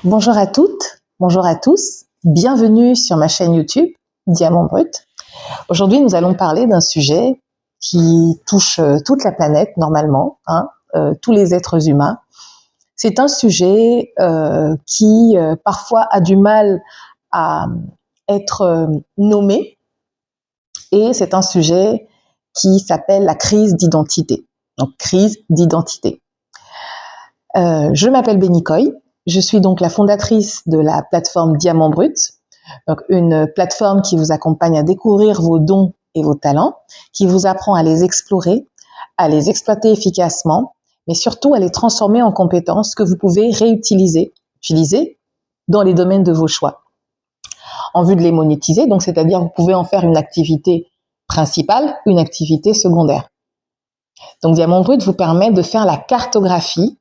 Bonjour à toutes, bonjour à tous, bienvenue sur ma chaîne YouTube Diamant Brut. Aujourd'hui, nous allons parler d'un sujet qui touche toute la planète normalement, tous les êtres humains. C'est un sujet qui parfois a du mal à être nommé et c'est un sujet qui s'appelle la crise d'identité. Donc, crise d'identité. Je m'appelle Béni Koy. Je suis donc la fondatrice de la plateforme Diamant Brut, donc une plateforme qui vous accompagne à découvrir vos dons et vos talents, qui vous apprend à les explorer, à les exploiter efficacement, mais surtout à les transformer en compétences que vous pouvez utiliser dans les domaines de vos choix, en vue de les monétiser. Donc, c'est-à-dire vous pouvez en faire une activité principale, une activité secondaire. Donc, Diamant Brut vous permet de faire la cartographie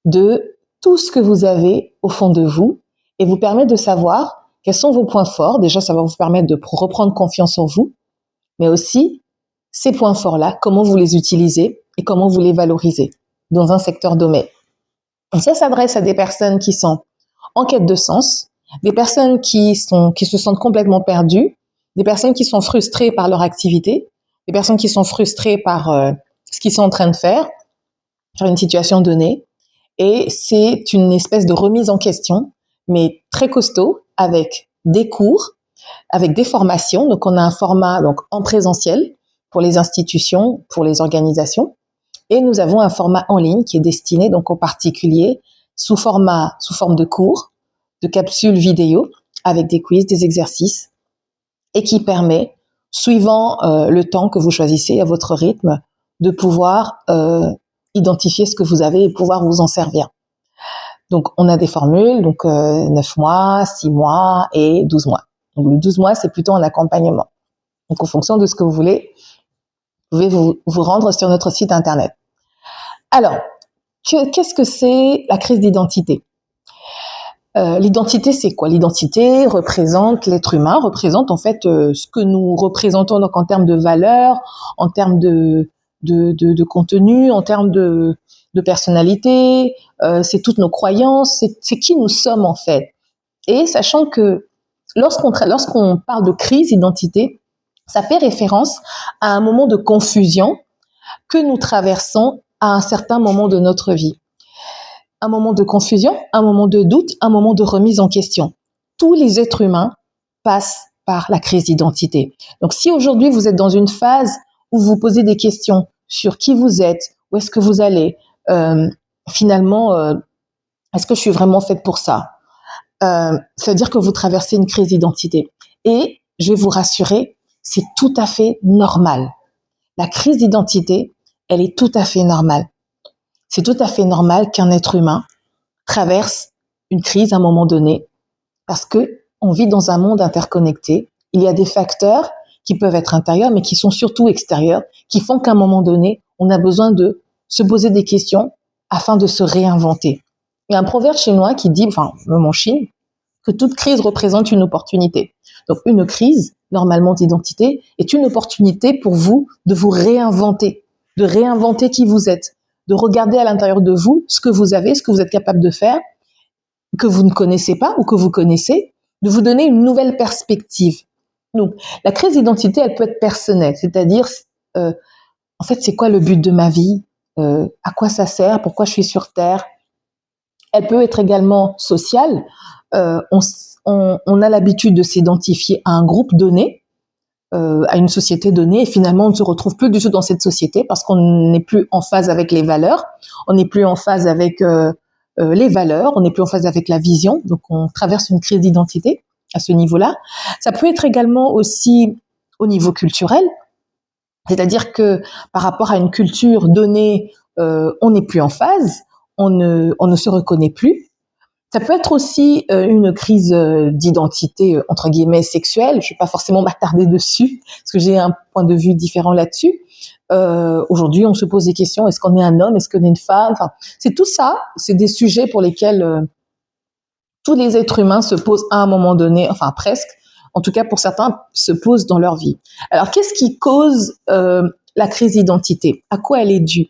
de tout ce que vous avez au fond de vous et vous permet de savoir quels sont vos points forts. Déjà, ça va vous permettre de reprendre confiance en vous, mais aussi ces points forts-là, comment vous les utilisez et comment vous les valorisez dans un secteur donné. Et ça s'adresse à des personnes qui sont en quête de sens, des personnes qui se sentent complètement perdues, des personnes qui sont frustrées par leur activité, des personnes qui sont frustrées par ce qu'ils sont en train de faire une situation donnée. Et c'est une espèce de remise en question, mais très costaud, avec des cours, avec des formations. Donc, on a un format donc en présentiel pour les institutions, pour les organisations. Et nous avons un format en ligne qui est destiné donc aux particuliers sous forme de cours, de capsules vidéo, avec des quiz, des exercices, et qui permet, suivant le temps que vous choisissez à votre rythme, de pouvoir identifier ce que vous avez et pouvoir vous en servir. Donc, on a des formules, donc 9 mois, 6 mois et 12 mois. Donc, le 12 mois, c'est plutôt un accompagnement. Donc, en fonction de ce que vous voulez, vous pouvez vous rendre sur notre site internet. Alors, qu'est-ce que c'est la crise d'identité ? L'identité, c'est quoi ? L'identité représente l'être humain, représente en fait ce que nous représentons donc en termes de valeurs, en termes de contenu, en termes de personnalité, c'est toutes nos croyances, c'est qui nous sommes en fait. Et sachant que lorsqu'on parle de crise d'identité, ça fait référence à un moment de confusion que nous traversons à un certain moment de notre vie. Un moment de confusion, un moment de doute, un moment de remise en question. Tous les êtres humains passent par la crise d'identité. Donc si aujourd'hui vous êtes dans une phase où vous posez des questions sur qui vous êtes, où est-ce que vous allez, finalement, est-ce que je suis vraiment faite pour ça ? Ça veut dire que vous traversez une crise d'identité. Et je vais vous rassurer, c'est tout à fait normal. La crise d'identité, elle est tout à fait normale. C'est tout à fait normal qu'un être humain traverse une crise à un moment donné parce que on vit dans un monde interconnecté. Il y a des facteurs qui peuvent être intérieurs, mais qui sont surtout extérieurs, qui font qu'à un moment donné, on a besoin de se poser des questions afin de se réinventer. Il y a un proverbe chinois qui dit, même en Chine, que toute crise représente une opportunité. Donc, une crise, normalement d'identité, est une opportunité pour vous de vous réinventer, de réinventer qui vous êtes, de regarder à l'intérieur de vous ce que vous avez, ce que vous êtes capable de faire, que vous ne connaissez pas ou que vous connaissez, de vous donner une nouvelle perspective. Donc, la crise d'identité, elle peut être personnelle, c'est-à-dire, en fait, c'est quoi le but de ma vie ? À quoi ça sert ? Pourquoi je suis sur Terre ? Elle peut être également sociale. On a l'habitude de s'identifier à un groupe donné, à une société donnée, et finalement on ne se retrouve plus du tout dans cette société parce qu'on n'est plus en phase avec les valeurs, on n'est plus en phase avec les valeurs, on n'est plus en phase avec la vision, donc on traverse une crise d'identité à ce niveau-là. Ça peut être également aussi au niveau culturel, c'est-à-dire que par rapport à une culture donnée, on n'est plus en phase, on ne se reconnaît plus. Ça peut être aussi une crise d'identité, entre guillemets, sexuelle. Je ne vais pas forcément m'attarder dessus, parce que j'ai un point de vue différent là-dessus. Aujourd'hui, on se pose des questions, est-ce qu'on est un homme, est-ce qu'on est une femme ? Enfin, c'est tout ça, c'est des sujets pour lesquels tous les êtres humains se posent à un moment donné, enfin presque, en tout cas pour certains, se posent dans leur vie. Alors, qu'est-ce qui cause la crise d'identité ? À quoi elle est due ?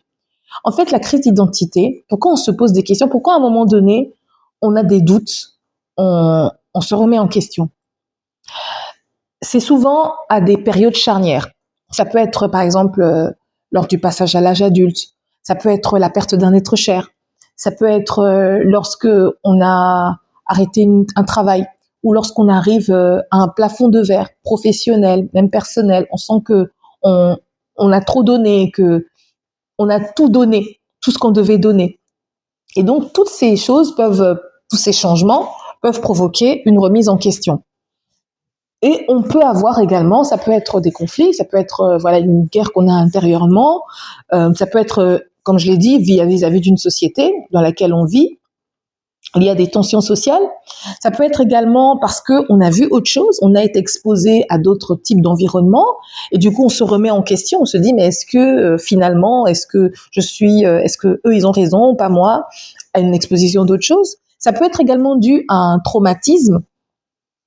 En fait, la crise d'identité, pourquoi on se pose des questions ? Pourquoi à un moment donné, on a des doutes, on se remet en question. C'est souvent à des périodes charnières. Ça peut être, par exemple, lors du passage à l'âge adulte. Ça peut être la perte d'un être cher. Ça peut être lorsque on a arrêté un travail ou lorsqu'on arrive à un plafond de verre professionnel, même personnel. On sent que on a trop donné, que on a tout donné, tout ce qu'on devait donner. Et donc, toutes ces choses tous ces changements peuvent provoquer une remise en question. Et on peut avoir également, ça peut être des conflits, ça peut être voilà une guerre qu'on a intérieurement, ça peut être, comme je l'ai dit, vis-à-vis d'une société dans laquelle on vit. Il y a des tensions sociales. Ça peut être également parce que on a vu autre chose, on a été exposé à d'autres types d'environnements, et du coup on se remet en question, on se dit mais est-ce que finalement, est-ce que eux ils ont raison, pas moi, à une exposition d'autres choses. Ça peut être également dû à un traumatisme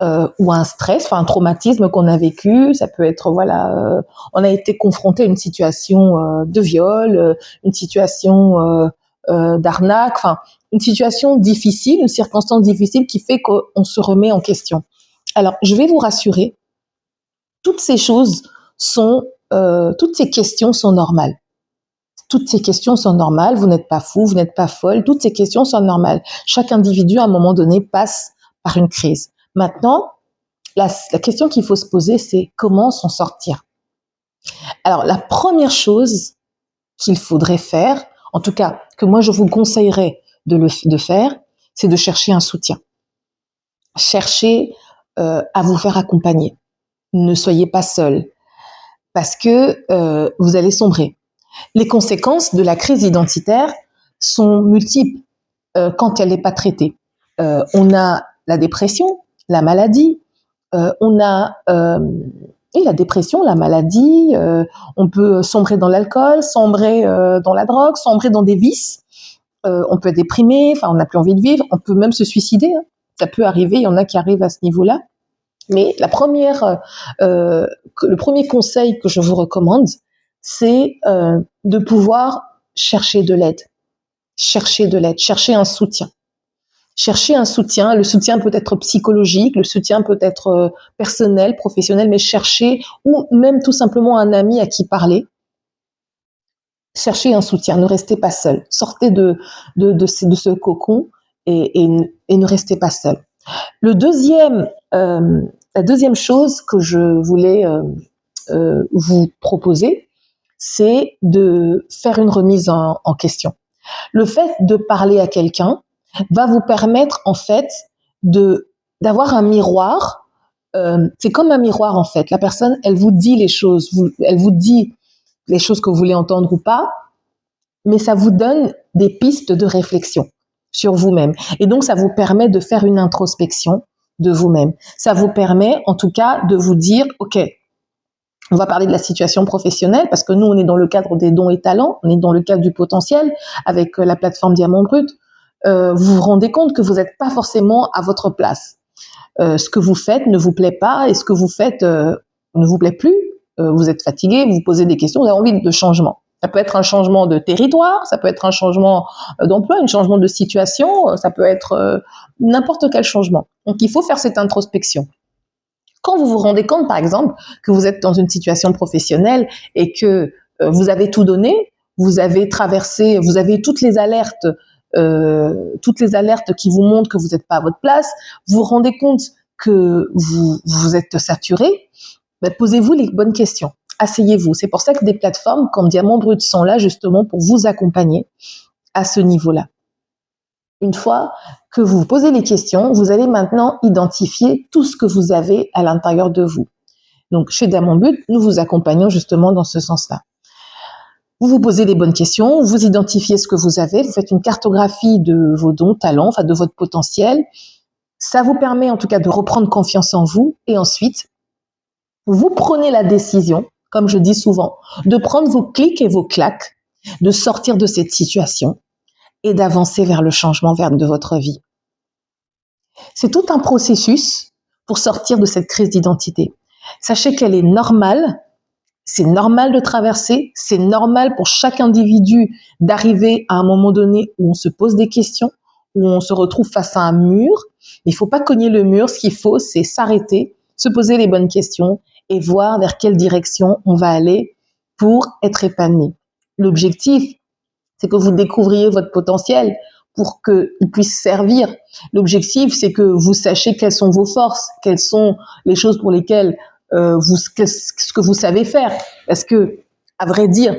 ou un stress, enfin un traumatisme qu'on a vécu. Ça peut être voilà, on a été confronté à une situation de viol, une situation d'arnaque, enfin une situation difficile, une circonstance difficile qui fait qu'on se remet en question. Alors je vais vous rassurer, toutes ces choses toutes ces questions sont normales. Toutes ces questions sont normales, vous n'êtes pas fou, vous n'êtes pas folle, toutes ces questions sont normales. Chaque individu, à un moment donné, passe par une crise. Maintenant, la question qu'il faut se poser, c'est comment s'en sortir. Alors, la première chose qu'il faudrait faire, en tout cas, que moi je vous conseillerais de faire, c'est de chercher un soutien. Cherchez à vous faire accompagner. Ne soyez pas seul, parce que vous allez sombrer. Les conséquences de la crise identitaire sont multiples quand elle n'est pas traitée. On a la dépression, la maladie, on a la dépression, la maladie, on peut sombrer dans l'alcool, sombrer dans la drogue, sombrer dans des vices, on peut être déprimé, enfin on n'a plus envie de vivre, on peut même se suicider, hein. Ça peut arriver, il y en a qui arrivent à ce niveau-là. Mais le premier conseil que je vous recommande, c'est de pouvoir chercher de l'aide. Chercher de l'aide, chercher un soutien. Chercher un soutien, le soutien peut être psychologique, le soutien peut être personnel, professionnel, mais chercher, ou même tout simplement un ami à qui parler. Cherchez un soutien, ne restez pas seul. Sortez de ce cocon et ne restez pas seul. La deuxième chose que je voulais vous proposer, c'est de faire une remise en question. Le fait de parler à quelqu'un va vous permettre en fait d'avoir un miroir. C'est comme un miroir en fait. La personne, elle vous dit les choses, elle vous dit les choses que vous voulez entendre ou pas, mais ça vous donne des pistes de réflexion sur vous-même. Et donc, ça vous permet de faire une introspection de vous-même. Ça vous permet, en tout cas, de vous dire, OK, on va parler de la situation professionnelle parce que nous, on est dans le cadre des dons et talents, on est dans le cadre du potentiel avec la plateforme Diamant Brut. Vous vous rendez compte que vous n'êtes pas forcément à votre place. Ce que vous faites ne vous plaît pas et ce que vous faites ne vous plaît plus. Vous êtes fatigué, vous vous posez des questions, vous avez envie de changement. Ça peut être un changement de territoire, ça peut être un changement d'emploi, un changement de situation, ça peut être n'importe quel changement. Donc, il faut faire cette introspection. Quand vous vous rendez compte, par exemple, que vous êtes dans une situation professionnelle et que vous avez tout donné, vous avez traversé, vous avez toutes les alertes qui vous montrent que vous n'êtes pas à votre place, vous vous rendez compte que vous êtes saturé, ben, posez-vous les bonnes questions. Asseyez-vous. C'est pour ça que des plateformes comme Diamant Brut sont là justement pour vous accompagner à ce niveau-là. Une fois que vous vous posez les questions, vous allez maintenant identifier tout ce que vous avez à l'intérieur de vous. Donc, chez Diamant Brut, nous vous accompagnons justement dans ce sens-là. Vous vous posez les bonnes questions, vous identifiez ce que vous avez, vous faites une cartographie de vos dons, talents, enfin de votre potentiel. Ça vous permet en tout cas de reprendre confiance en vous et ensuite, vous prenez la décision, comme je dis souvent, de prendre vos clics et vos claques, de sortir de cette situation et d'avancer vers le changement de votre vie. C'est tout un processus pour sortir de cette crise d'identité. Sachez qu'elle est normale, c'est normal de traverser, c'est normal pour chaque individu d'arriver à un moment donné où on se pose des questions, où on se retrouve face à un mur. Il faut pas cogner le mur. Ce qu'il faut, c'est s'arrêter, se poser les bonnes questions et voir vers quelle direction on va aller pour être épanoui. L'objectif, c'est que vous découvriez votre potentiel pour qu'il puisse servir. L'objectif, c'est que vous sachiez quelles sont vos forces, quelles sont les choses pour lesquelles ce que vous savez faire. Parce que, à vrai dire,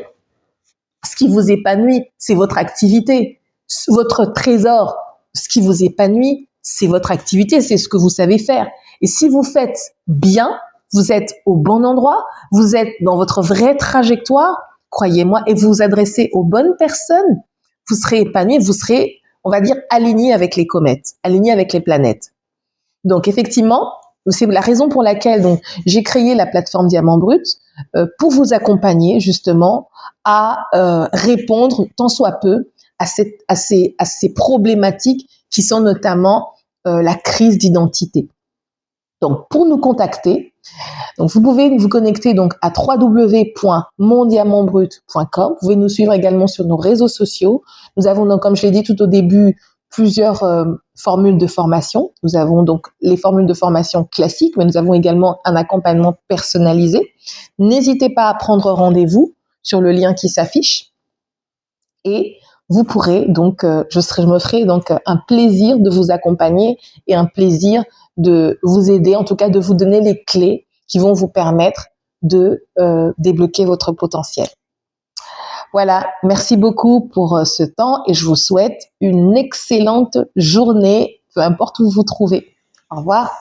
ce qui vous épanouit, c'est votre activité. Votre trésor, ce qui vous épanouit, c'est votre activité, c'est ce que vous savez faire. Et si vous faites bien, vous êtes au bon endroit, vous êtes dans votre vraie trajectoire, croyez-moi, et vous vous adressez aux bonnes personnes, vous serez épanoui, vous serez, on va dire, aligné avec les comètes, aligné avec les planètes. Donc, effectivement, c'est la raison pour laquelle donc j'ai créé la plateforme Diamant Brut pour vous accompagner justement à répondre tant soit peu à ces problématiques qui sont notamment la crise d'identité. Donc, pour nous contacter, donc vous pouvez vous connecter donc à www.mondiamantbrut.com. Vous pouvez nous suivre également sur nos réseaux sociaux. Nous avons donc, comme je l'ai dit tout au début, plusieurs formules de formation. Nous avons donc les formules de formation classiques, mais nous avons également un accompagnement personnalisé. N'hésitez pas à prendre rendez-vous sur le lien qui s'affiche et vous pourrez donc, je me ferai donc un plaisir de vous accompagner et un plaisir de vous aider, en tout cas de vous donner les clés qui vont vous permettre de débloquer votre potentiel. Voilà, merci beaucoup pour ce temps et je vous souhaite une excellente journée, peu importe où vous vous trouvez. Au revoir.